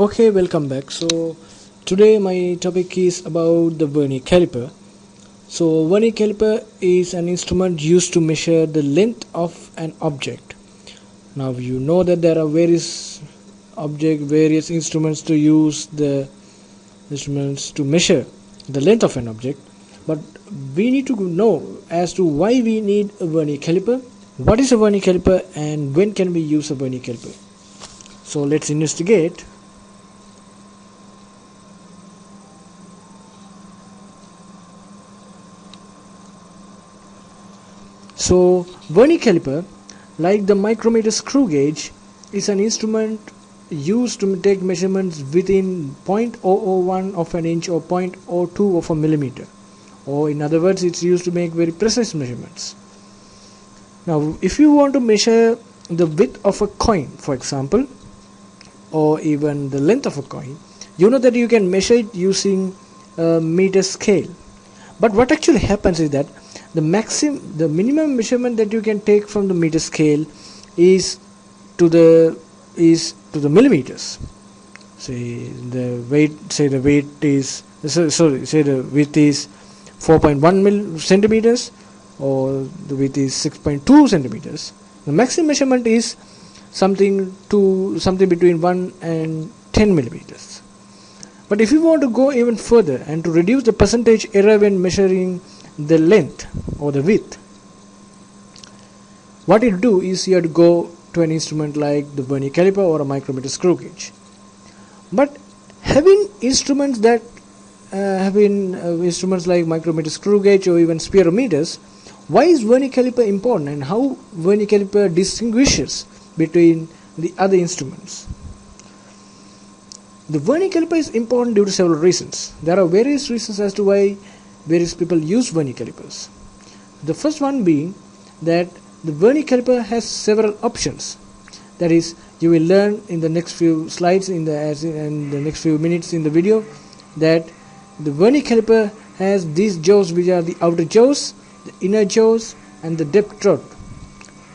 Okay, welcome back. So today my topic is about the Vernier Caliper. So Vernier Caliper is an instrument used to measure the length of an object. Now you know that there are various instruments to use the instruments to measure the length of an object, but we need to know as to why we need a Vernier Caliper, what is a Vernier Caliper, and when can we use a Vernier Caliper. So let's investigate. So Vernier Caliper, like the micrometer screw gauge, is an instrument used to take measurements within 0.001 of an inch or 0.02 of a millimeter, or in other words it's used to make very precise measurements. Now if you want to measure the width of a coin, for example, or even the length of a coin, you know that you can measure it using a meter scale. But what actually happens is that the minimum measurement that you can take from the meter scale is to the millimeters. Say the width is 4.1 centimeters, or the width is 6.2 centimeters. The maximum measurement is something between 1 and 10 millimeters. But if you want to go even further and to reduce the percentage error when measuring the length or the width, what you do is you have to go to an instrument like the Vernier Caliper or a micrometer screw gauge. But having instruments that instruments like micrometer screw gauge or even spirometers, why is Vernier Caliper important, and how Vernier Caliper distinguishes between the other instruments? The Vernier Caliper is important due to several reasons. There are various reasons as to why various people use Vernier Calipers. The first one being that the Vernier Caliper has several options. That is, you will learn in the next few slides, in the next few minutes in the video, that the Vernier Caliper has these jaws, which are the outer jaws, the inner jaws, and the depth rod.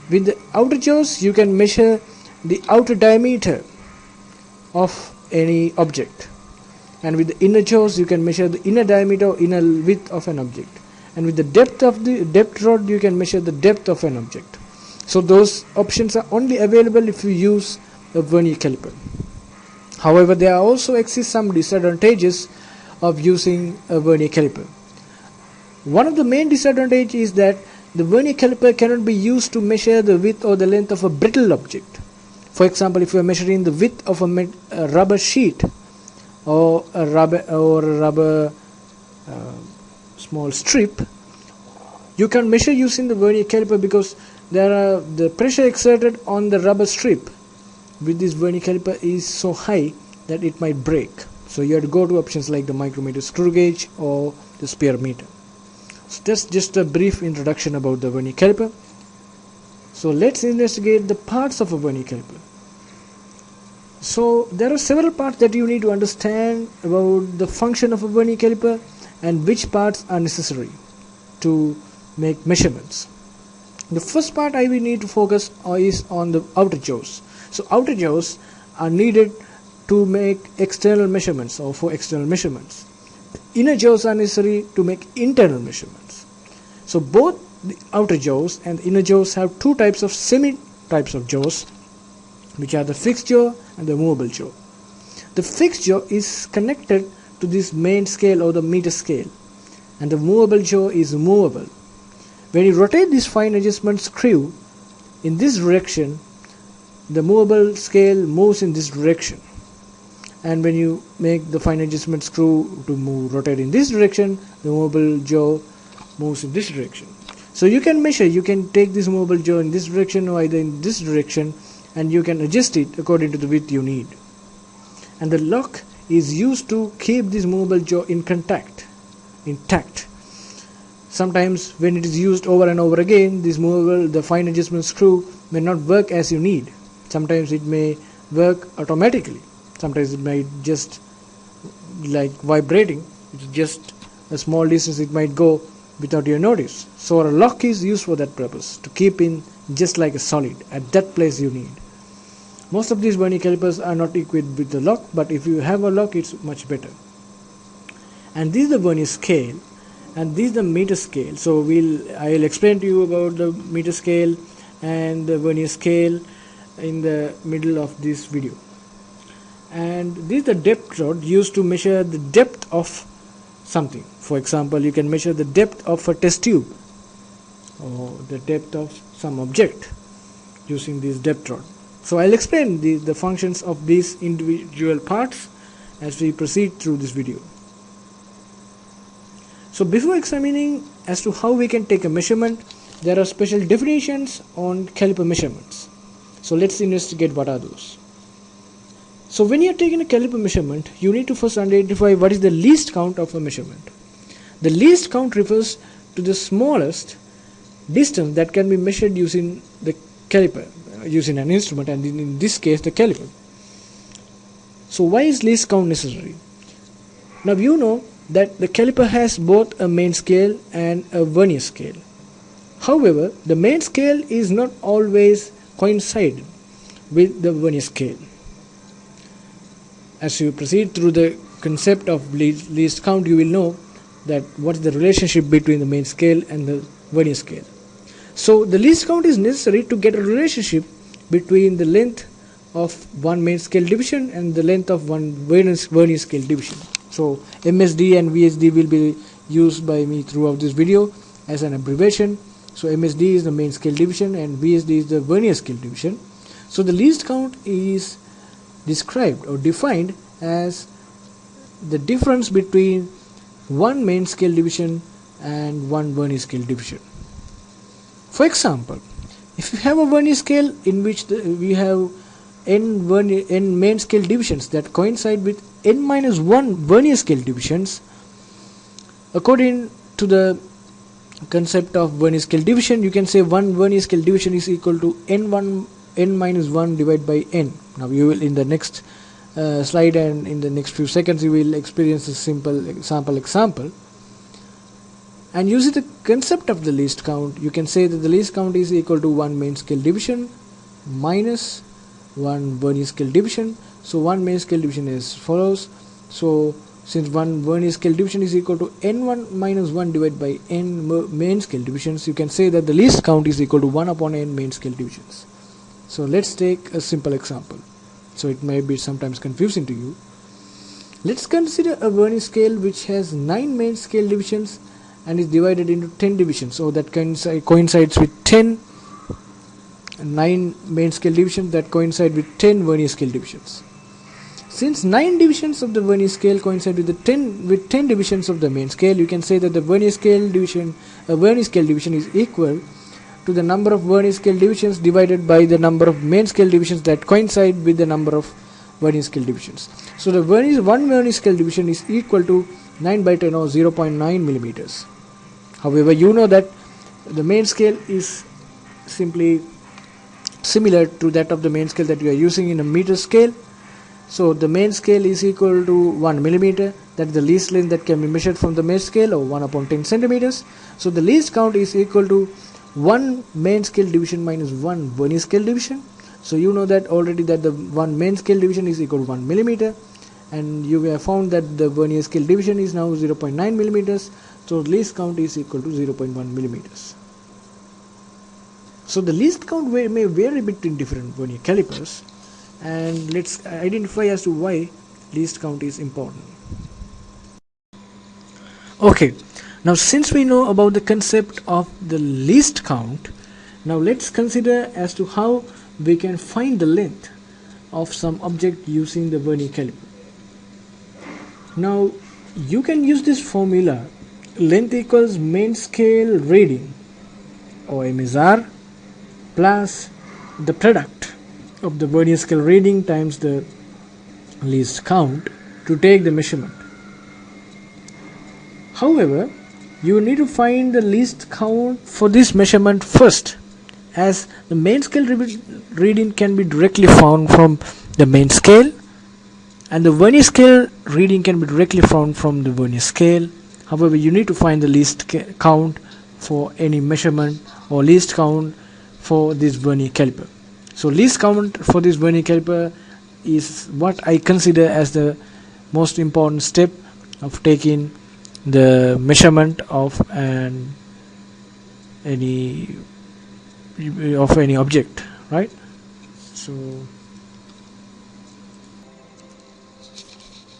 With the outer jaws, you can measure the outer diameter of any object, and with the inner jaws you can measure the inner diameter or inner width of an object, and with the depth rod you can measure the depth of an object. So those options are only available if you use a Vernier Caliper. However, there also exist some disadvantages of using a Vernier Caliper. One of the main disadvantages is that the Vernier Caliper cannot be used to measure the width or the length of a brittle object. For example, if you are measuring the width of a rubber sheet or a rubber small strip, you can measure using the Vernier Caliper because the pressure exerted on the rubber strip with this Vernier Caliper is so high that it might break. So you have to go to options like the micrometer screw gauge or the spirometer. So that's just a brief introduction about the Vernier Caliper. So let's investigate the parts of a Vernier Caliper. So there are several parts that you need to understand about the function of a Vernier Caliper and which parts are necessary to make measurements. The first part I will need to focus is on the outer jaws. So outer jaws are needed to make external measurements or for external measurements. Inner jaws are necessary to make internal measurements. So both the outer jaws and the inner jaws have two types of types of jaws, which are the fixed jaw and the movable jaw. The fixed jaw is connected to this main scale or the meter scale, and the movable jaw is movable. When you rotate this fine adjustment screw in this direction, the movable scale moves in this direction, and when you make the fine adjustment screw to rotate in this direction, the movable jaw moves in this direction. So you can measure, you can take this movable jaw in this direction or either in this direction, and you can adjust it according to the width you need. And the lock is used to keep this movable jaw intact. Sometimes when it is used over and over again, the fine adjustment screw may not work as you need. Sometimes it may work automatically. Sometimes it might just like vibrating. It's just a small distance it might go without your notice. So a lock is used for that purpose, to keep in just like a solid at that place you need. Most of these vernier calipers are not equipped with the lock, but if you have a lock, it's much better. And this is the vernier scale, and this is the meter scale. So I'll explain to you about the meter scale and the vernier scale in the middle of this video. And this is the depth rod used to measure the depth of something. For example, you can measure the depth of a test tube or the depth of some object using this depth rod. So I'll explain the functions of these individual parts as we proceed through this video. So before examining as to how we can take a measurement, there are special definitions on caliper measurements. So let's investigate what are those. So when you are taking a caliper measurement, you need to first identify what is the least count of a measurement. The least count refers to the smallest distance that can be measured using the caliper, using an instrument, and in this case the caliper. So why is least count necessary? Now you know that the caliper has both a main scale and a vernier scale. However, the main scale is not always coincide with the vernier scale. As you proceed through the concept of least count, you will know that what is the relationship between the main scale and the vernier scale. So the least count is necessary to get a relationship between the length of one main scale division and the length of one vernier scale division. So MSD and VSD will be used by me throughout this video as an abbreviation. So MSD is the main scale division and VSD is the vernier scale division. So the least count is described or defined as the difference between one main scale division and one vernier scale division. For example, if you have a vernier scale in which we have n main scale divisions that coincide with n-1 vernier scale divisions, according to the concept of vernier scale division, you can say one vernier scale division is equal to n-1 divided by n. Now you will, in the next slide and in the next few seconds, you will experience a simple example. And using the concept of the least count, you can say that the least count is equal to one main scale division minus one vernier scale division. So one main scale division is follows. So since one vernier scale division is equal to n1 minus 1 divided by n main scale divisions, you can say that the least count is equal to 1 upon n main scale divisions. So let's take a simple example. So it may be sometimes confusing to you. Let's consider a vernier scale which has 9 main scale divisions and is divided into 10 divisions. So that coincides with 9 main scale divisions that coincide with 10 vernier scale divisions. Since 9 divisions of the vernier scale coincide with 10 divisions of the main scale, you can say that the vernier scale division is equal to the number of vernier scale divisions divided by the number of main scale divisions that coincide with the number of vernier scale divisions. So the one vernier scale division is equal to 9 by 10 or 0.9 millimeters. However, you know that the main scale is simply similar to that of the main scale that we are using in a meter scale. So the main scale is equal to 1 millimeter. That is the least length that can be measured from the main scale, or 1 upon 10 centimeters. So the least count is equal to 1 main scale division minus 1 vernier scale division. So you know that already that the 1 main scale division is equal to 1 millimeter, and you have found that the vernier scale division is now 0.9 millimeters. So least count is equal to 0.1 millimeters. So the least count may vary between different vernier calipers, and let's identify as to why least count is important. Okay, now since we know about the concept of the least count, now let's consider as to how we can find the length of some object using the vernier caliper. Now you can use this formula: length equals main scale reading, or MSR, plus the product of the vernier scale reading times the least count to take the measurement. However, you need to find the least count for this measurement first, as the main scale reading can be directly found from the main scale, and the vernier scale reading can be directly found from the vernier scale. However, you need to find the least count for any measurement, or least count for this vernier caliper. So least count for this vernier caliper is what I consider as the most important step of taking the measurement of any object, right? So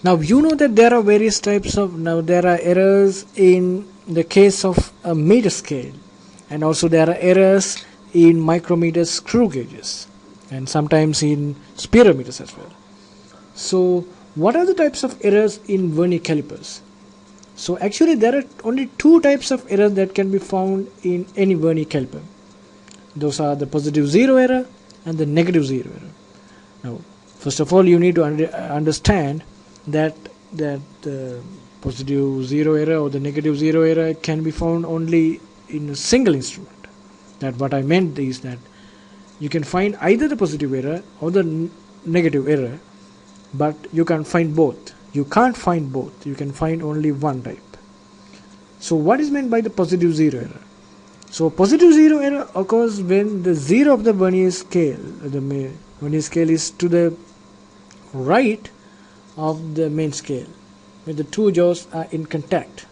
now you know that there are various types of, now there are errors in the case of a meter scale, and also there are errors in micrometer screw gauges, and sometimes in spirometers as well. So what are the types of errors in vernier calipers? So actually there are only two types of errors that can be found in any vernier caliper. Those are the positive zero error and the negative zero error. Now first of all, you need to understand that the positive zero error or the negative zero error can be found only in a single instrument. That what I meant is that you can find either the positive error or the negative error, but you can't find both. You can't find both. You can find only one type. So what is meant by the positive zero error? So positive zero error occurs when the zero of the vernier scale, the vernier scale is to the right of the main scale, when the two jaws are in contact.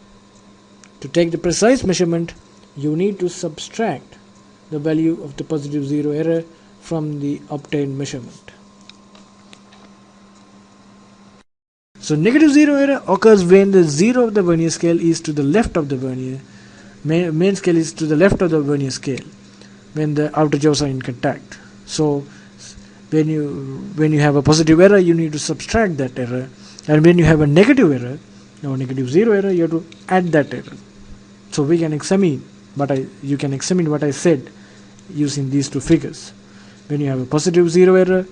To take the precise measurement, you need to subtract the value of the positive zero error from the obtained measurement. So negative zero error occurs when the zero of the vernier scale is to the left of the vernier, main scale is to the left of the vernier scale, when the outer jaws are in contact. So when you have a positive error, you need to subtract that error, and when you have a negative error or negative zero error, you have to add that error. So we can examine you can examine what I said using these two figures. When you have a positive zero error,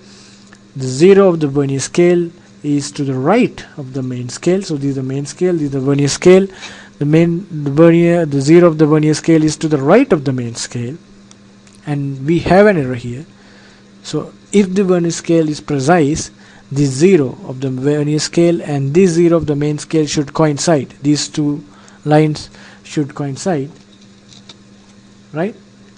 the zero of the vernier scale is to the right of the main scale. So this is the main scale, this is the vernier scale. The zero of the vernier scale is to the right of the main scale, and we have an error here. So if the vernier scale is precise, this zero of the vernier scale and this zero of the main scale should coincide. These two lines should coincide, right?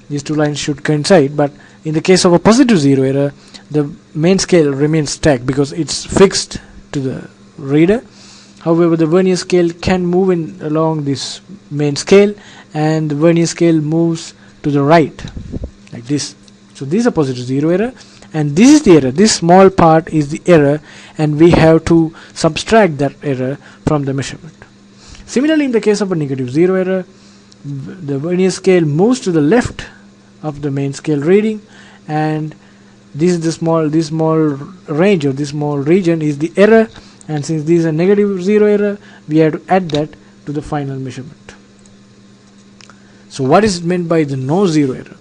These two lines should coincide, but in the case of a positive zero error, the main scale remains stacked because it's fixed to the reader. However, the vernier scale can move along this main scale, and the vernier scale moves to the right like this. So this is a positive zero error, and this is the error. This small part is the error, and we have to subtract that error from the measurement. Similarly, in the case of a negative zero error, the vernier scale moves to the left of the main scale reading, and this small range, or this small region, is the error, and since this is a negative zero error, we have to add that to the final measurement. So what is meant by the no zero error?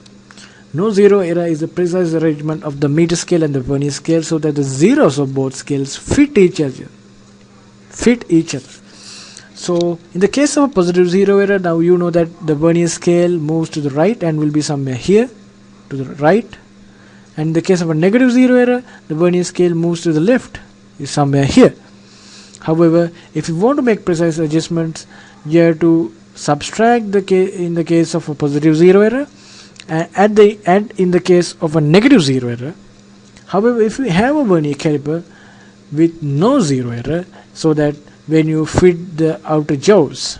No zero error is the precise arrangement of the meter scale and the vernier scale so that the zeros of both scales fit each other. So in the case of a positive zero error, now you know that the vernier scale moves to the right and will be somewhere here to the right, and in the case of a negative zero error, the vernier scale moves to the left, is somewhere here. However, if you want to make precise adjustments, you have to subtract in the case of a positive zero error and add in the case of a negative zero error. However, if you have a vernier caliper with no zero error, so that when you fit the outer jaws,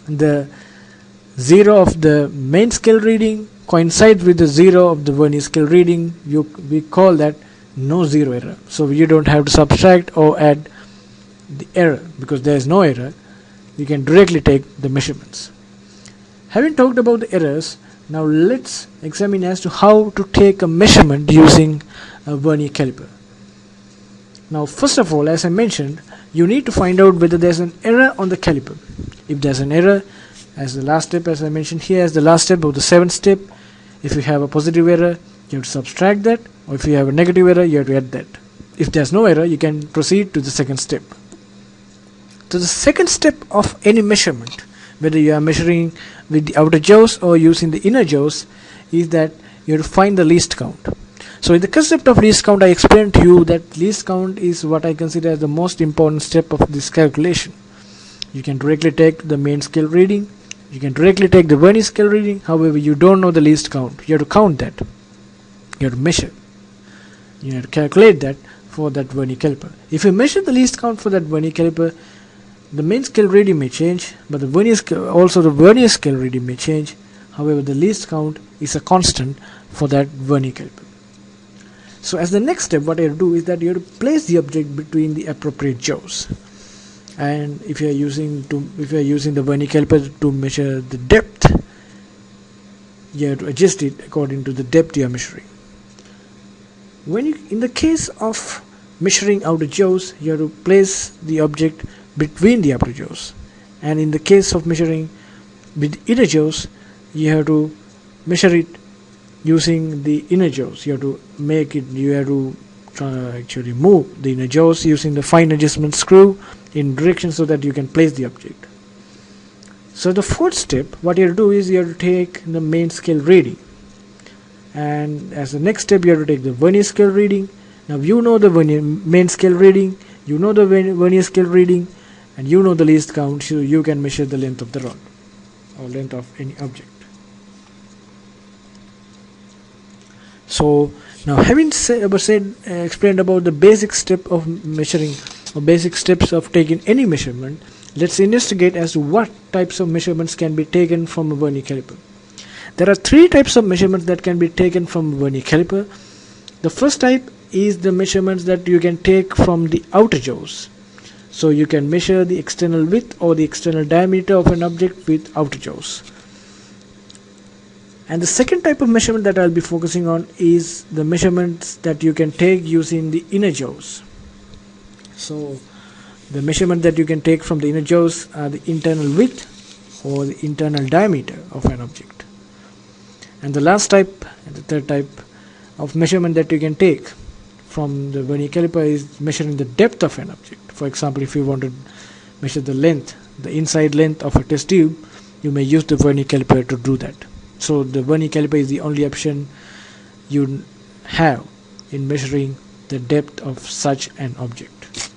the zero of the main scale reading coincides with the zero of the vernier scale reading, we call that no zero error. So you don't have to subtract or add the error, because there is no error. You can directly take the measurements. Having talked about the errors, now let's examine as to how to take a measurement using a vernier caliper. Now first of all, as I mentioned, you need to find out whether there's an error on the caliper. If there's an error, as the last step, as I mentioned here, as the last step of the seventh step, if you have a positive error, you have to subtract that, or if you have a negative error, you have to add that. If there's no error, you can proceed to the second step. So the second step of any measurement, whether you are measuring with the outer jaws or using the inner jaws, is that you have to find the least count. So in the concept of least count, I explained to you that least count is what I consider as the most important step of this calculation. You can directly take the main scale reading, you can directly take the vernier scale reading. However, you don't know the least count, you have to count that. You have to measure. You have to calculate that for that vernier caliper. If you measure the least count for that vernier caliper, the main scale reading may change, but the vernier scale reading may change. However, the least count is a constant for that vernier caliper. So as the next step, what you have to do is that you have to place the object between the appropriate jaws. And if you are using the vernier caliper to measure the depth, you have to adjust it according to the depth you are measuring. In the case of measuring outer jaws, you have to place the object between the outer jaws, and in the case of measuring with inner jaws, you have to measure it using the inner jaws. You have to actually move the inner jaws using the fine adjustment screw in direction so that you can place the object. So the fourth step, what you have to do is you have to take the main scale reading, and as the next step you have to take the vernier scale reading. Now you know the main scale reading, you know the vernier scale reading, and you know the least count, so you can measure the length of the rod or length of any object. So now, having explained about the basic step of measuring or basic steps of taking any measurement, let's investigate as to what types of measurements can be taken from a vernier caliper. There are three types of measurements that can be taken from a vernier caliper. The first type is the measurements that you can take from the outer jaws. So you can measure the external width or the external diameter of an object with outer jaws. And the second type of measurement that I'll be focusing on is the measurements that you can take using the inner jaws. So the measurement that you can take from the inner jaws are the internal width or the internal diameter of an object. And the last type, and the third type of measurement that you can take from the vernier caliper is measuring the depth of an object. For example, if you want to measure the length, the inside length of a test tube, you may use the vernier caliper to do that. So the vernier caliper is the only option you have in measuring the depth of such an object.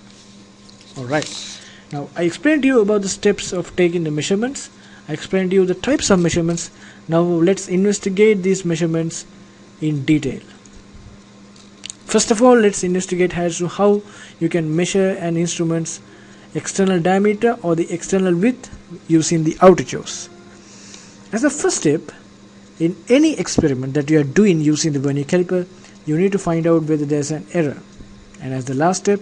Alright, now I explained to you about the steps of taking the measurements. I explained to you the types of measurements. Now let's investigate these measurements in detail. First of all, let's investigate as to how you can measure an instrument's external diameter or the external width using the outer jaws. As the first step, in any experiment that you are doing using the vernier caliper, you need to find out whether there is an error. And as the last step,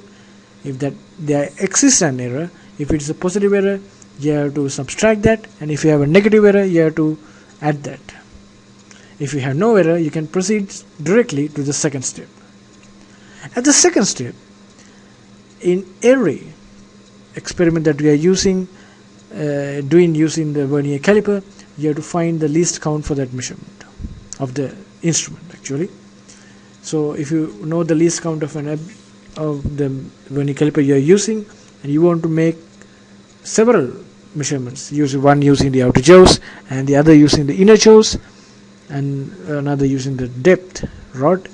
if there exists an error, if it is a positive error, you have to subtract that, and if you have a negative error, you have to add that. If you have no error, you can proceed directly to the second step. At the second step, in every experiment that we are using using the vernier caliper, you have to find the least count for that measurement of the instrument actually. So if you know the least count of the vernier caliper you are using, and you want to make several measurements, one using the outer jaws and the other using the inner jaws and another using the depth rod,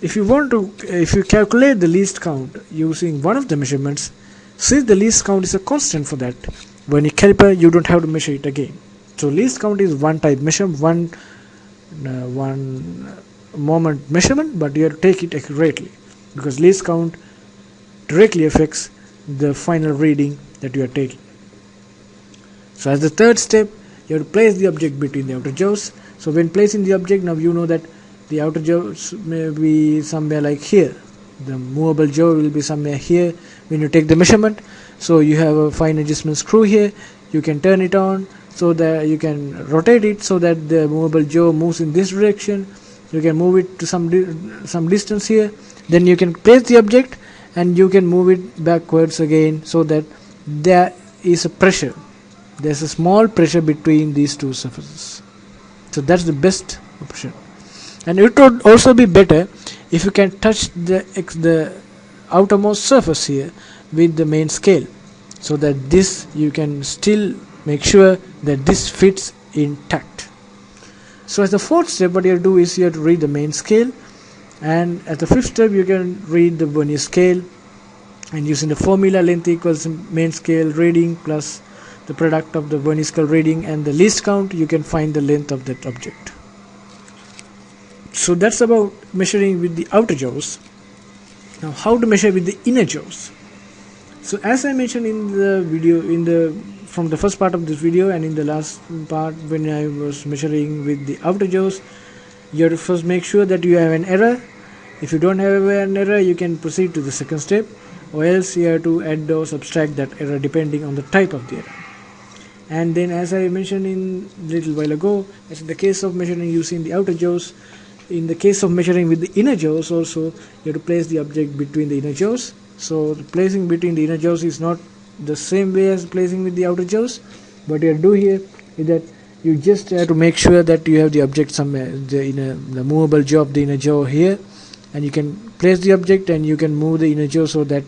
if you calculate the least count using one of the measurements, since the least count is a constant for that vernier caliper, you don't have to measure it again. So least count is one type measurement, one moment measurement, but you have to take it accurately because least count directly affects the final reading that you are taking. So as the third step, you have to place the object between the outer jaws. So when placing the object, now you know that the outer jaws may be somewhere like here. The movable jaw will be somewhere here when you take the measurement. So you have a fine adjustment screw here. You can turn it on so that you can rotate it so that the movable jaw moves in this direction. You can move it to some distance here. Then you can place the object and you can move it backwards again so that there is a pressure. There's a small pressure between these two surfaces. So that's the best option. And it would also be better if you can touch the outermost surface here with the main scale, so that this you can still make sure that this fits intact. So as the fourth step, what you have to do is you have to read the main scale, and at the fifth step you can read the vernier scale, and using the formula length equals main scale reading plus the product of the vernier scale reading and the least count, you can find the length of that object. So that's about measuring with the outer jaws. Now how to measure with the inner jaws. So as I mentioned in the video, from the first part of this video and in the last part when I was measuring with the outer jaws, you have to first make sure that you have an error. If you don't have an error, you can proceed to the second step, or else you have to add or subtract that error depending on the type of the error. And then, as I mentioned in little while ago, as in the case of measuring using the outer jaws, in the case of measuring with the inner jaws also, you have to place the object between the inner jaws. So the placing between the inner jaws is not the same way as placing with the outer jaws. What you have to do here is that you just have to make sure that you have the object somewhere, the movable jaw of the inner jaw here, and you can place the object and you can move the inner jaw so that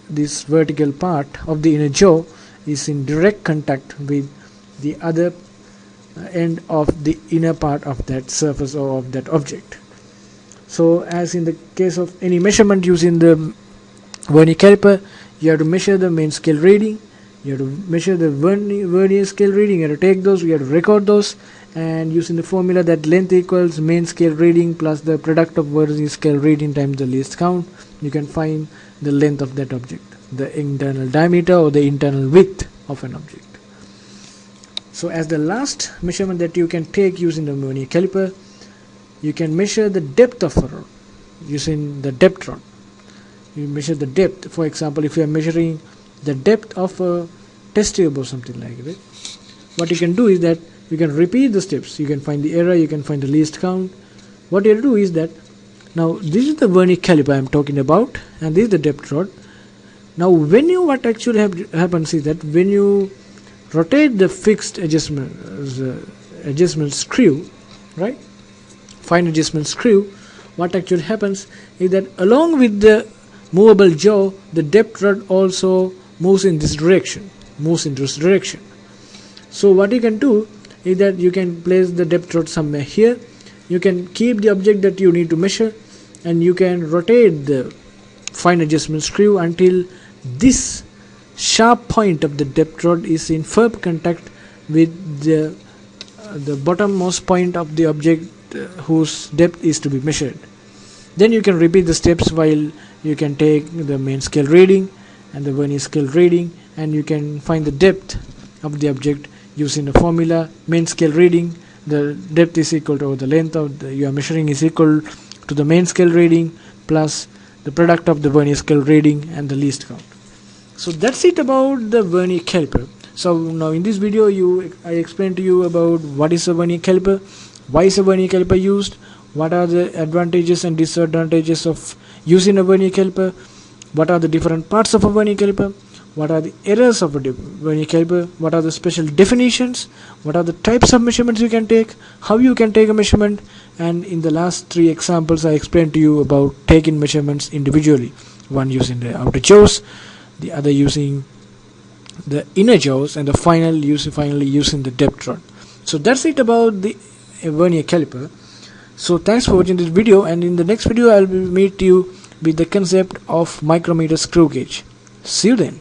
this vertical part of the inner jaw is in direct contact with the other end of the inner part of that surface or of that object. So as in the case of any measurement using the vernier caliper, you have to measure the main scale reading, you have to measure the vernier scale reading, you have to take those, you have to record those, and using the formula that length equals main scale reading plus the product of vernier scale reading times the least count, you can find the length of that object, the internal diameter or the internal width of an object. So as the last measurement that you can take using the vernier caliper, you can measure the depth of a rod using the depth rod. You measure the depth. For example, if you are measuring the depth of a test tube or something like that, what you can do is that you can repeat the steps. You can find the error, you can find the least count. What you have to do is that, now this is the vernier caliper I am talking about, and this is the depth rod. Now what actually happens is that when you rotate the fixed adjustment screw, right, fine adjustment screw, what actually happens is that along with the movable jaw, the depth rod also moves in this direction, So what you can do is that you can place the depth rod somewhere here, you can keep the object that you need to measure, and you can rotate the fine adjustment screw until this sharp point of the depth rod is in firm contact with the bottommost point of the object whose depth is to be measured. Then you can repeat the steps while you can take the main scale reading and the vernier scale reading, and you can find the depth of the object using the formula main scale reading, the depth is equal to, or the length of you are measuring is equal to the main scale reading plus the product of the vernier scale reading and the least count. So that's it about the vernier caliper. So now in this video I explained to you about what is a vernier caliper, why is a vernier caliper used, what are the advantages and disadvantages of using a vernier caliper, what are the different parts of a vernier caliper, what are the errors of a vernier caliper, what are the special definitions, what are the types of measurements you can take, how you can take a measurement, and in the last 3 examples I explained to you about taking measurements individually, one using the outer jaws, the other using the inner jaws, and the finally using the depth rod. So that's it about the vernier caliper. So thanks for watching this video, and in the next video I will meet you with the concept of micrometer screw gauge. See you then.